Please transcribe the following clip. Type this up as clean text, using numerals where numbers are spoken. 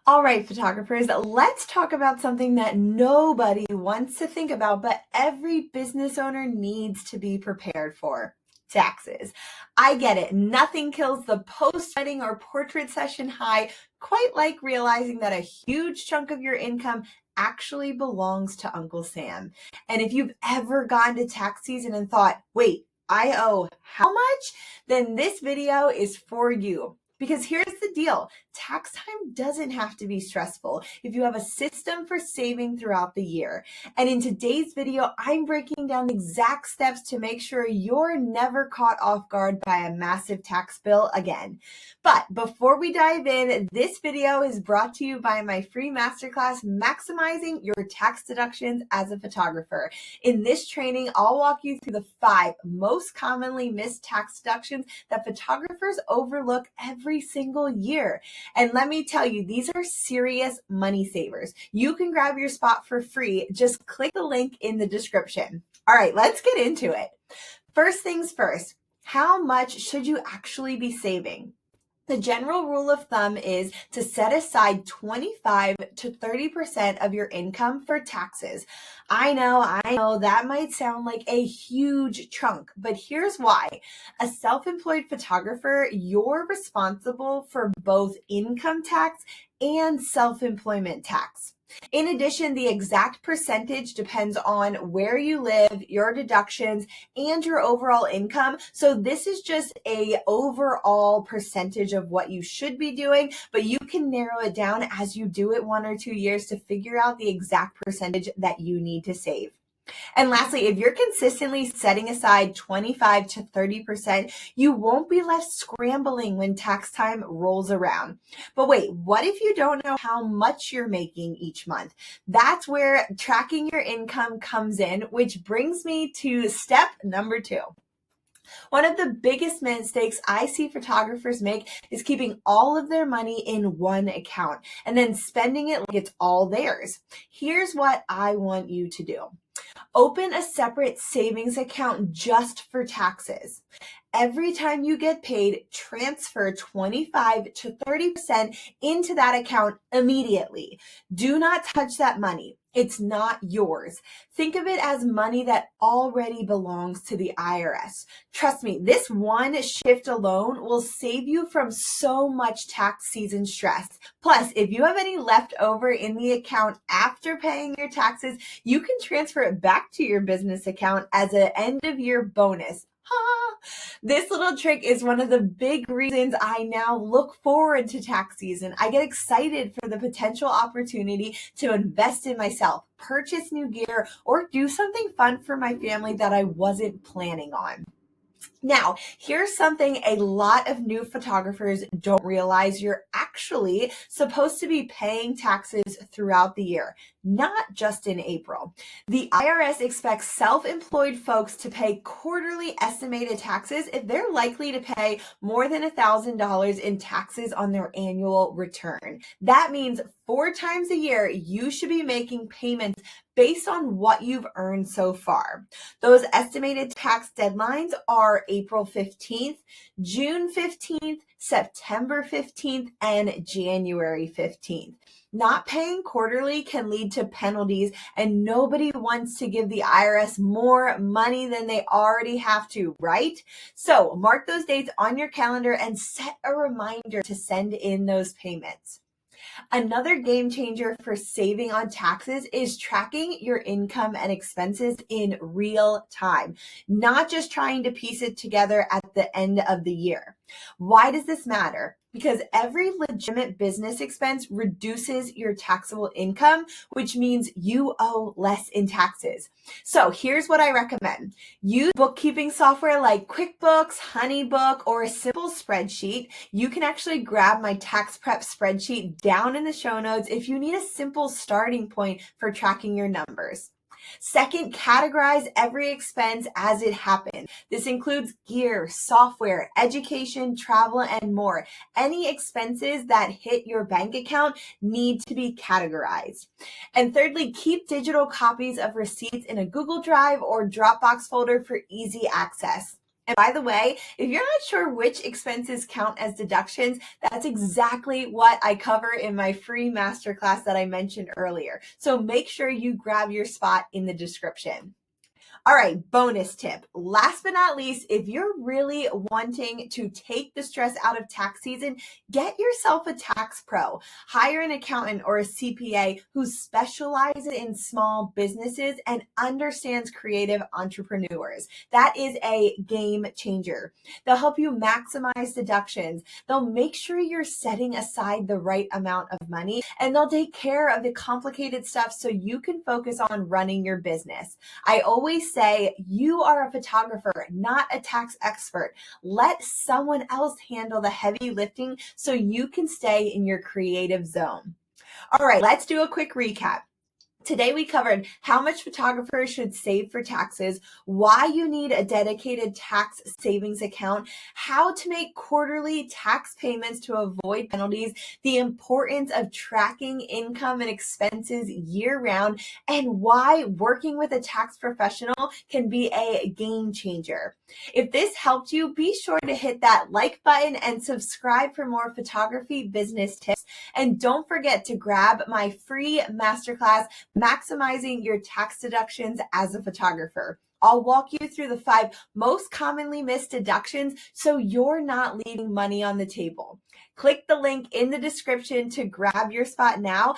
All right, photographers, let's talk about something that nobody wants to think about, but every business owner needs to be prepared for. Taxes. I get it. Nothing kills the post-wedding or portrait session high quite like realizing that a huge chunk of your income actually belongs to Uncle Sam. And if you've ever gone to tax season and thought, wait, I owe how much? Then this video is for you. Because here's the deal, tax time doesn't have to be stressful if you have a system for saving throughout the year. And in today's video, I'm breaking down the exact steps to make sure you're never caught off guard by a massive tax bill again. But before we dive in, this video is brought to you by my free masterclass, Maximizing Your Tax Deductions as a Photographer. In this training, I'll walk you through the 5 most commonly missed tax deductions that photographers overlook every single year. And let me tell you, these are serious money savers. You can grab your spot for free. Just click the link in the description. All right, let's get into it. First things first, how much should you actually be saving? The general rule of thumb is to set aside 25 to 30% of your income for taxes. I know that might sound like a huge chunk, but here's why. A self-employed photographer, you're responsible for both income tax and self-employment tax. In addition, the exact percentage depends on where you live, your deductions, and your overall income. So this is just an overall percentage of what you should be doing, but you can narrow it down as you do it 1 or 2 years to figure out the exact percentage that you need to save. And lastly, if you're consistently setting aside 25 to 30%, you won't be left scrambling when tax time rolls around. But wait, what if you don't know how much you're making each month? That's where tracking your income comes in, which brings me to step number 2. One of the biggest mistakes I see photographers make is keeping all of their money in one account and then spending it like it's all theirs. Here's what I want you to do. Open a separate savings account just for taxes. Every time you get paid, transfer 25 to 30% into that account immediately. Do not touch that money. It's not yours. Think of it as money that already belongs to the IRS. Trust me, this one shift alone will save you from so much tax season stress. Plus, if you have any left over in the account after paying your taxes, you can transfer it back to your business account as an end of year bonus. This little trick is one of the big reasons I now look forward to tax season. I get excited for the potential opportunity to invest in myself, purchase new gear, or do something fun for my family that I wasn't planning on. Now, here's something a lot of new photographers don't realize. You're actually supposed to be paying taxes throughout the year, not just in April. The IRS expects self-employed folks to pay quarterly estimated taxes if they're likely to pay more than $1,000 in taxes on their annual return. That means 4 times a year, you should be making payments based on what you've earned so far. Those estimated tax deadlines are April 15th, June 15th, September 15th, and January 15th. Not paying quarterly can lead to penalties, and nobody wants to give the IRS more money than they already have to, right? So mark those dates on your calendar and set a reminder to send in those payments. Another game changer for saving on taxes is tracking your income and expenses in real time, not just trying to piece it together at the end of the year. Why does this matter? Because every legitimate business expense reduces your taxable income, which means you owe less in taxes. So here's what I recommend. Use bookkeeping software like QuickBooks, HoneyBook, or a simple spreadsheet. You can actually grab my tax prep spreadsheet down in the show notes if you need a simple starting point for tracking your numbers. Second, categorize every expense as it happens. This includes gear, software, education, travel, and more. Any expenses that hit your bank account need to be categorized. And thirdly, keep digital copies of receipts in a Google Drive or Dropbox folder for easy access. And by the way, if you're not sure which expenses count as deductions, that's exactly what I cover in my free masterclass that I mentioned earlier. So make sure you grab your spot in the description. All right, bonus tip. Last but not least, if you're really wanting to take the stress out of tax season, get yourself a tax pro. Hire an accountant or a CPA who specializes in small businesses and understands creative entrepreneurs. That is a game changer. They'll help you maximize deductions. They'll make sure you're setting aside the right amount of money, and they'll take care of the complicated stuff so you can focus on running your business. I always say you are a photographer, not a tax expert. Let someone else handle the heavy lifting so you can stay in your creative zone. All right, let's do a quick recap. Today we covered how much photographers should save for taxes, why you need a dedicated tax savings account, how to make quarterly tax payments to avoid penalties, the importance of tracking income and expenses year-round, and why working with a tax professional can be a game changer. If this helped you, be sure to hit that like button and subscribe for more photography business tips. And don't forget to grab my free masterclass, Maximizing Your Tax Deductions as a Photographer. I'll walk you through the 5 most commonly missed deductions so you're not leaving money on the table. Click the link in the description to grab your spot now,